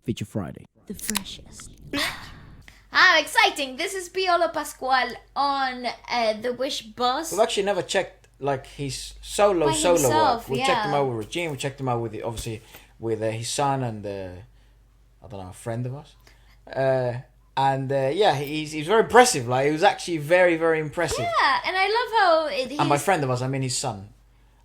Feature Friday. The freshest. Exciting. This is Piolo Pascual on the Wish bus. We've actually never checked like his solo himself, work. We yeah. checked him out with Regine. We checked him out with his son and I don't know, a friend of us. He's very impressive. Like, he was actually very, very impressive. Yeah, and I love how And by friend of us, I mean his son.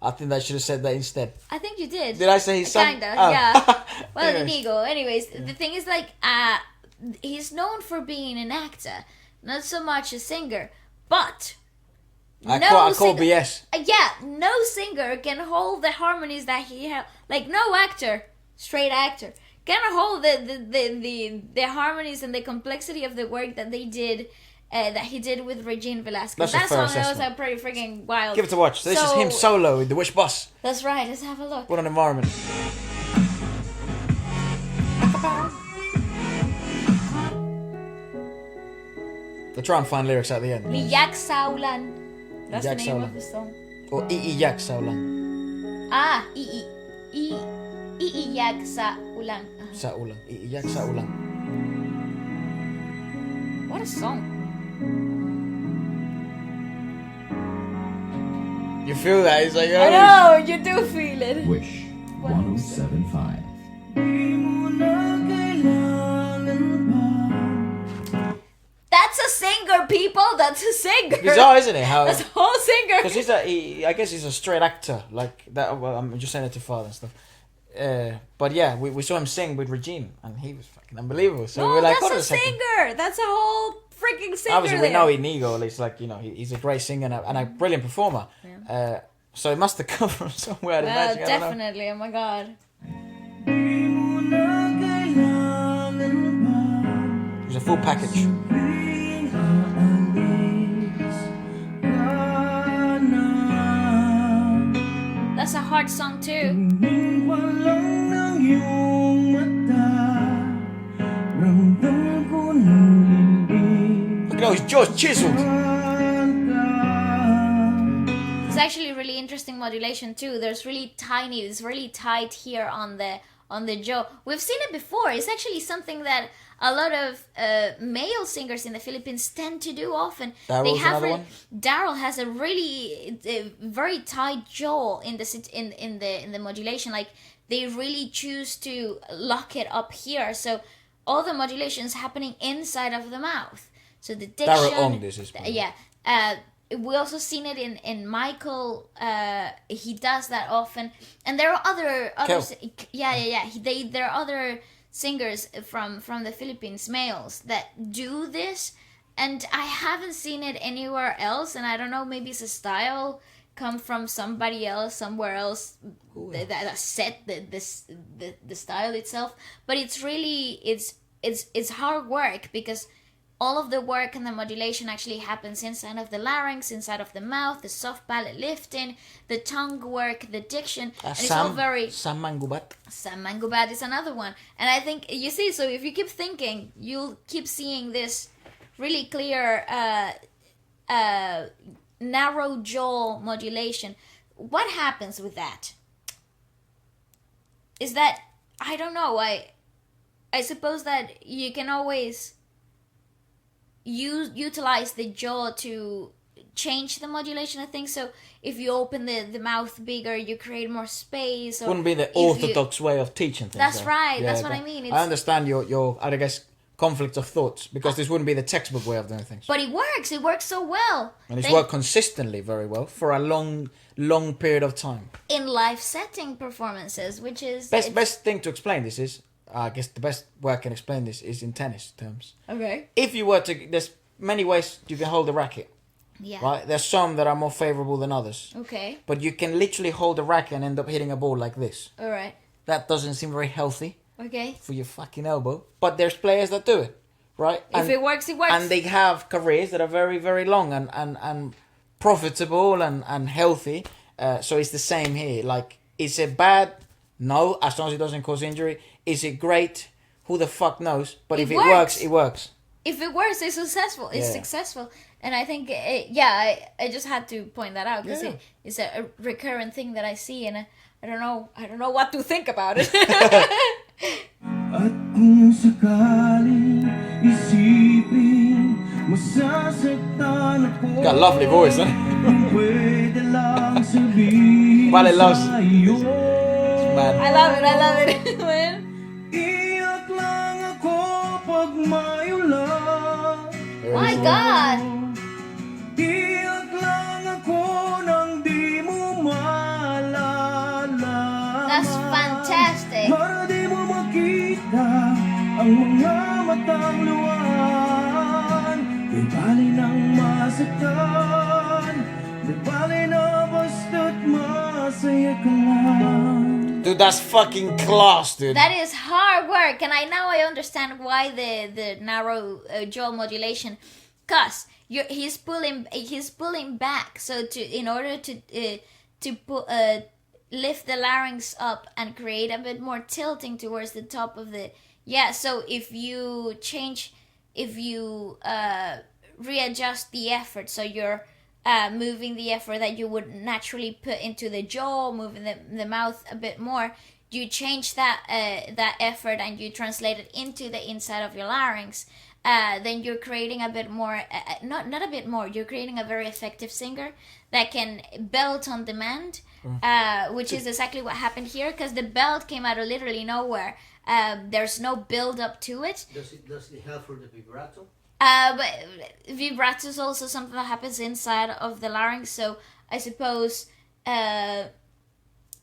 I think I should have said that instead. I think you did. Did I say his son? Kinda, Oh. yeah. Well, Anyways. Inigo. Anyways, the thing is, like, he's known for being an actor, not so much a singer. But I call singer, BS. no singer can hold the harmonies that he has. Like, no actor, straight actor, can hold the harmonies and the complexity of the work that they did. That he did with Regine Velasquez. That's a That fair song was assessment. pretty freaking wild. Give it a watch. So this is him solo with the Wish bus. That's right. Let's have a look. What an environment. I'll try and find lyrics at the end. Iiyak Ulan. That's the Iiyak name Ulan. of the song. Or Iiyak Saulan. Iiyak Ulan. Saulan. Iiyak Saulan. What a song. You feel that? It's like, I know, you do feel it. Wish 1075. That's a singer, people. That's a singer. bizarre, isn't it? How? That's a whole singer. Because I guess he's a straight actor, like that. Well, I'm just saying it to father and stuff. But yeah, we saw him sing with Regine, and he was fucking unbelievable. So No, we were like, hold on that's a a second. singer. That's a whole freaking singer. Obviously, we there. know Inigo. It's like, you know, he's a great singer and a brilliant performer. Yeah. So it must have come from somewhere. I'd Well, imagine. I don't know. definitely. Oh my god. It was a full package. That's a hard song too. Look at all his jaws chiseled. It's actually really interesting modulation too. There's really tiny, it's really tight here on the jaw. We've seen it before. It's actually something that a lot of male singers in the Philippines tend to do often. Daryl's another one? Daryl has a really very tight jaw in the modulation. Like, they really choose to lock it up here. So all the modulation is happening inside of the mouth. So the diction. Daryl Ong, this is. Yeah. We also seen it in Michael. He does that often, and there are other there are other singers from the Philippines, males, that do this, and I haven't seen it anywhere else. And I don't know, maybe it's a style come from somebody else somewhere else that set the style itself. But it's really it's hard work, because all of the work and the modulation actually happens inside of the larynx, inside of the mouth, the soft palate lifting, the tongue work, the diction. And it's all very... Sam Mangubat. Sam Mangubat is another one. And I think, you see, so if you keep thinking, you'll keep seeing this really clear narrow jaw modulation. What happens with that? Is that... I don't know. I suppose that you can always... utilize the jaw to change the modulation, I think. So if you open the mouth bigger, you create more space. Or Wouldn't be the orthodox way of teaching things. That's though. right. Yeah, That's what I mean. I understand your I guess, conflict of thoughts, because this wouldn't be the textbook way of doing things. But it works. It works so well. And it's worked consistently very well for a long period of time. In live setting performances, which is... Best thing to explain this is, I guess the best way I can explain this is in tennis terms. Okay. If you were to, there's many ways you can hold the racket. Yeah. Right? There's some that are more favorable than others. Okay. But you can literally hold the racket and end up hitting a ball like this. All right. That doesn't seem very healthy Okay. for your fucking elbow. But there's players that do it. Right? If it works, it works. And they have careers that are very, very long and profitable and healthy. So it's the same here. Like, is it bad? No, as long as it doesn't cause injury. Is it great? Who the fuck knows? But if it works, it works. If it works, it's successful. It's Yeah. successful. And I think, I just had to point that out, because Yeah. it's a recurrent thing that I see, and I don't know what to think about it. kung sakaling isipin masasaktan ako. Got a lovely voice, huh? Kung pwede lang sabihin Vale loves sa'yo. man. I love it. Man. Iyak lang ako pag may ulan. My God. Iyak lang ako nang di mo malalaman. That's fantastic. Para di mo makita ang mga matang luwan. Di bali nang masaktan. Di bali na basta't masaya ka lang. Dude, that's fucking class, dude. That is hard work, and I understand why the narrow jaw modulation, cause he's pulling back, so in order to lift the larynx up and create a bit more tilting towards the top of the So if you readjust the effort, so you're moving the effort that you would naturally put into the jaw, moving the mouth a bit more, you change that effort and you translate it into the inside of your larynx, then you're creating a bit more, not a bit more, you're creating a very effective singer that can belt on demand, which is exactly what happened here, because the belt came out of literally nowhere. There's no build up to it. Does it help for the vibrato? But vibrato is also something that happens inside of the larynx, so I suppose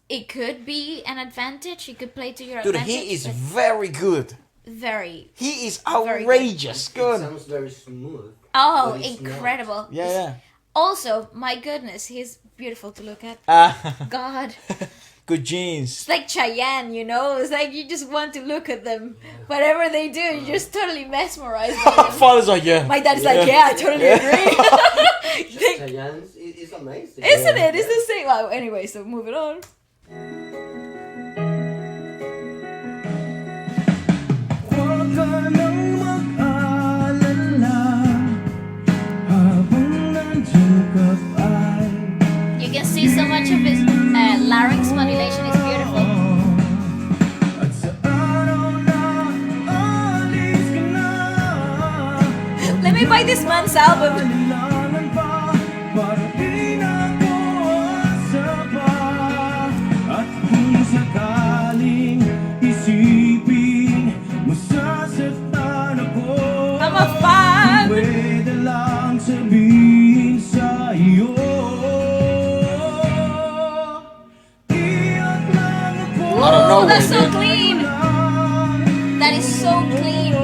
it could be an advantage. It could play to your Dude, advantage. he is very good. Very. He is Very good. outrageous It good. sounds very smooth. Oh, but it's incredible. Yeah, Also, my goodness, he's beautiful to look at. yeah. God. Good genes. It's like Cheyenne, you know? It's like you just want to look at them. Whatever they do, you're just totally mesmerized by them. Father's like, yeah. My dad's like, yeah, I totally agree. Cheyenne's is amazing. Isn't it? It's the same. Well, anyway, so moving on. Huwag ka nang mag-alala habang nandiyan ka ay You can see so much of his larynx modulation is beautiful. at sa araw na alis ka na. Let me buy this man's album. Kailangan pa para di na ako asa pa. At kung sakaling isipin masasaktan ako, I'm a fan. pwede lang sabihin sa'yo. Iyak lang ako Out of nowhere, That's so dude. clean. That is so clean.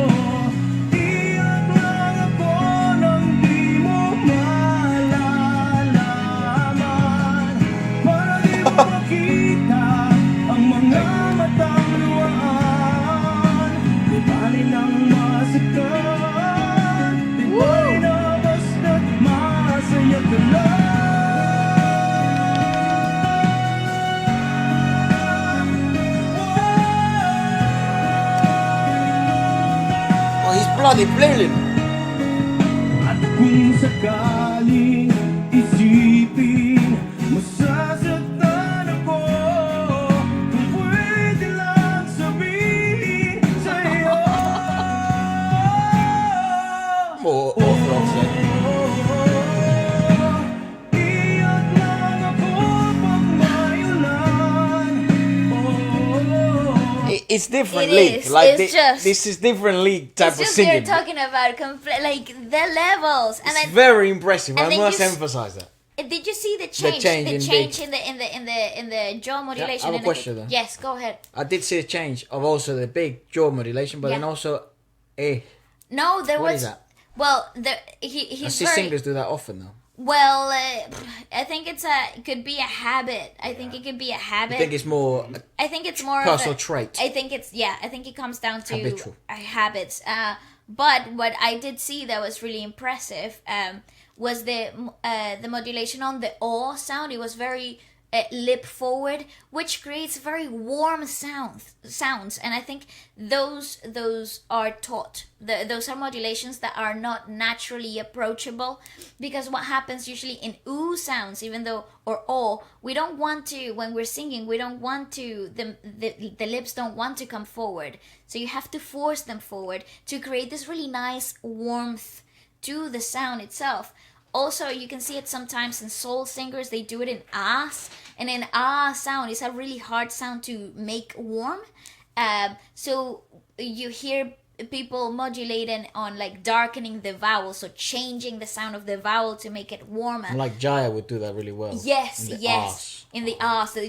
Iyak lang ako nang di mo malalaman. Para di mo makita ang mga matang luwaan. Di bali nang masaktan. Di bali na basta't masaya ka lang. Oh, he's bloody brilliant. At kung sakaling isipin masasaktan ako, kung pwede lang sabihin sa'yo. More orthodox then. Iyak lang ako pag may ulan. It's different It league. is. Like It's just- this is different league type It's of just you're singing. talking about like the levels, and It's then very impressive. and I then must you s- emphasize that. did you see the change? change The in change beat. in the jaw modulation. I have a and question then. Yes, go ahead. I did see a change of also the big jaw modulation, but then Yeah. also No, there What was. is that? Well, I he's see very singers do that often though. well. I think it could be a habit. I think it could be a habit. I think it's more I think it's more personal of a, trait. I think it's I think it comes down to Habitual. Habits. But what I did see that was really impressive was the modulation on the O sound. It was very lip forward, which creates very warm sounds. And I think those are taught. Those are modulations that are not naturally approachable, because what happens usually in oo sounds, even though, or o, we don't want to, when we're singing, we don't want to, the lips don't want to come forward, so you have to force them forward to create this really nice warmth to the sound itself. Also, you can see it sometimes in soul singers. They do it in ahs, and an ah sound is a really hard sound to make warm. So you hear people modulating on like darkening the vowel, so changing the sound of the vowel to make it warmer. Like Jaya would do that really well. Yes, in the yes, ahs. in the ahs. So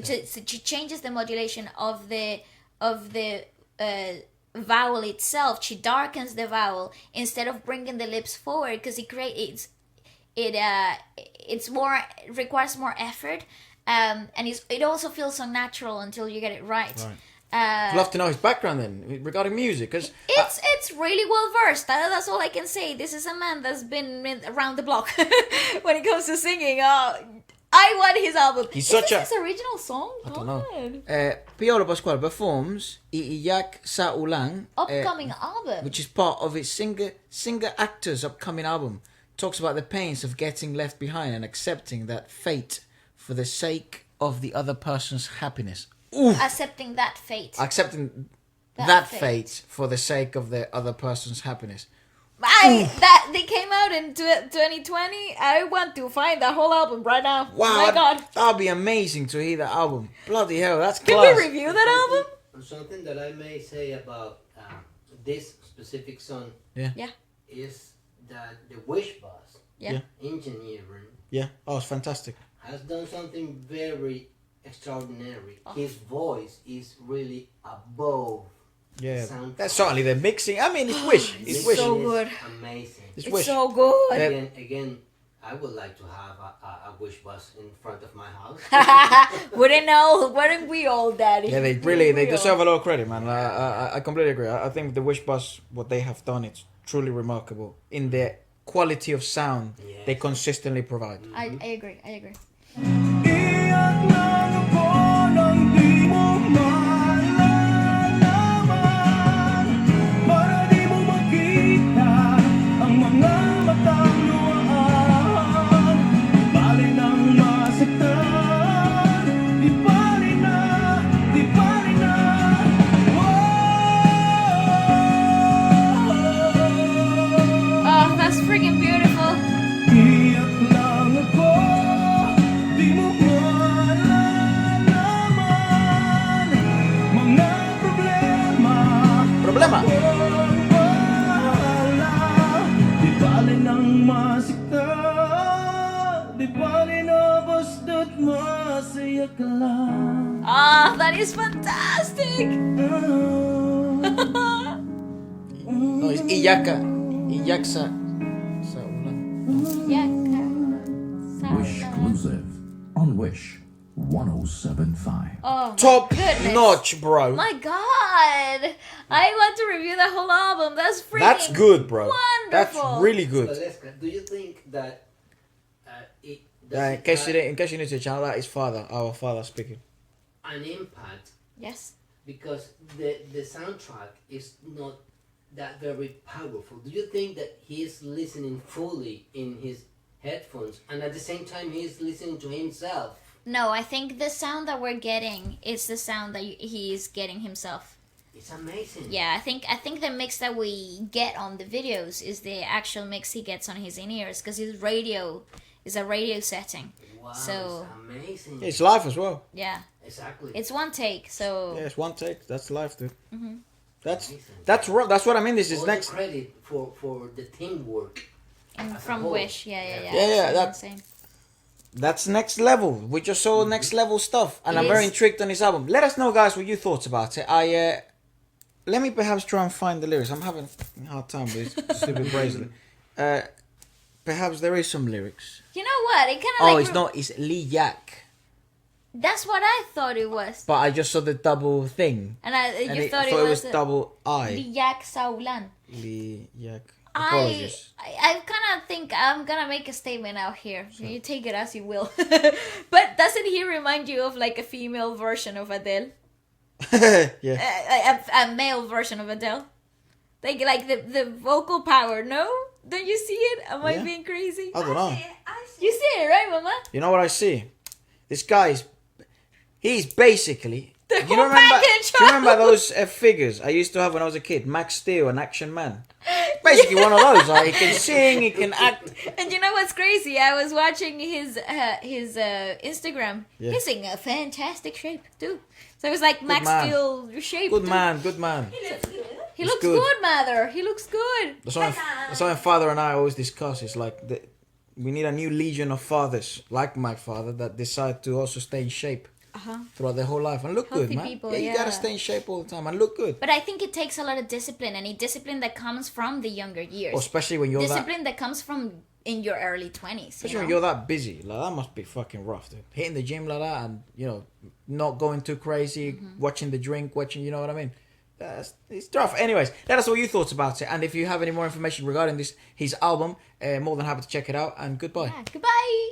she changes the modulation of the vowel itself. She darkens the vowel instead of bringing the lips forward, because it requires more effort, and it also feels so natural until you get it right. I'd love to know his background then regarding music, because it's really well versed. That's all I can say. This is a man that's been around the block when it comes to singing. I want his album. He's Is such this his original song? I don't know. Piolo Pascual performs Iiyak sa Ulan, Upcoming album. which is part of his singer-actor's upcoming album. Talks about the pains of getting left behind and accepting that fate for the sake of the other person's happiness. Ooh. Accepting that fate. Accepting That that fate. fate for the sake of the other person's happiness. That they came out in 2020. I want to find that whole album right now. Wow, My God. that'd be amazing to hear that album. Bloody hell, that's Can class. we review that album? Something that I may say about this specific song Yeah. is that the Wish Boss Yeah. engineering Yeah, oh, it's fantastic. has done something very extraordinary. Oh. His voice is really above Yeah, sound. that's certainly the mixing. I mean, it's Wish. It's Mixing Wish. so is good. amazing. It's It's Wish. so good. Again, I would like to have a Wish Bus in front of my house. Wouldn't we all, Daddy? Yeah, they deserve a lot of credit, man. I completely agree. I think the Wish Bus, what they have done, it's truly remarkable in the quality of sound Yes. they consistently provide. I agree. Iyak lang ako nang di mo malalaman, para di mo makita ang mga matang luhaan. Bali nang masaktan, di bali na, di bali na. Oh, that's freaking beautiful. Iyak lang ako, di mo malalaman, mga problema. Ang bahala, di bali nang masiktan, di bali na basta't masaya ka lang. Ah, that is fantastic. No, it's Iiyak sa Ulan. Yeah. Wish exclusive on Wish 1075. Oh, my Top goodness. notch, bro. My God, I want to review the whole album. That's freaking That's good, bro. That's wonderful. really good. Wlsk, do you think that it In does case you have didn't, in case you need to channel that, is our father speaking. an impact Yes. because the soundtrack is not that very powerful? Do you think that he is listening fully in his headphones and at the same time he is listening to himself? No, I think the sound that we're getting is the sound that he's getting himself. It's amazing. Yeah, I think the mix that we get on the videos is the actual mix he gets on his in-ears, because his radio is a radio setting. Wow, So- it's amazing. It's live as well. Yeah, Exactly. it's one take. So Yeah, it's one take. That's live, dude. Mm-hmm. Amazing. That's what I mean. This is All next. the credit for the teamwork. and As a from whole. Wish, yeah. Yeah, It's that- insane. That's next level. We just saw next level stuff, and It I'm very is. intrigued on this album. Let us know, guys, what you thought about it. Let me perhaps try and find the lyrics. I'm having a hard time with this stupid bracelet. Perhaps there is some lyrics. You know what? It kind of Oh, like it's not. It's Iiyak. That's what I thought it was, But I just saw the double thing, and and you I thought thought it was double I. Iiyak sa Ulan. Iiyak. Apologies. I kind of think I'm gonna make a statement out here. You take it as you will. But doesn't he remind you of like a female version of Adele? Yeah. A male version of Adele? Like the vocal power, no? Don't you see it? Am I Yeah. being crazy? I don't know. You see it, right, Mama? You know what I see? This guy's. He's basically. The You whole remember? package. Do you remember those figures I used to have when I was a kid? Max Steel, an action man. Basically one of those. Like, he can sing, he can act. And you know what's crazy? I was watching his Instagram. Yeah. He's in a fantastic shape too. So it was like Max man. Steel shape. Good too. man, good man. He looks good. good, mother. He looks good. That's what my father and I always discuss. It's like we need a new legion of fathers like my father that decide to also stay in shape throughout their whole life and look Healthy good, man. people, You yeah. gotta stay in shape all the time and look good. But I think it takes a lot of discipline, and a discipline that comes from the younger years. Or especially when you're Discipline that comes from in your early 20s. especially when you're that busy. Like, that must be fucking rough, dude. Hitting the gym like that and, not going too crazy, watching the drink, you know what I mean? It's tough. Anyways, let us know what you thought about it. And if you have any more information regarding his album, more than happy to check it out. And goodbye. Yeah, goodbye.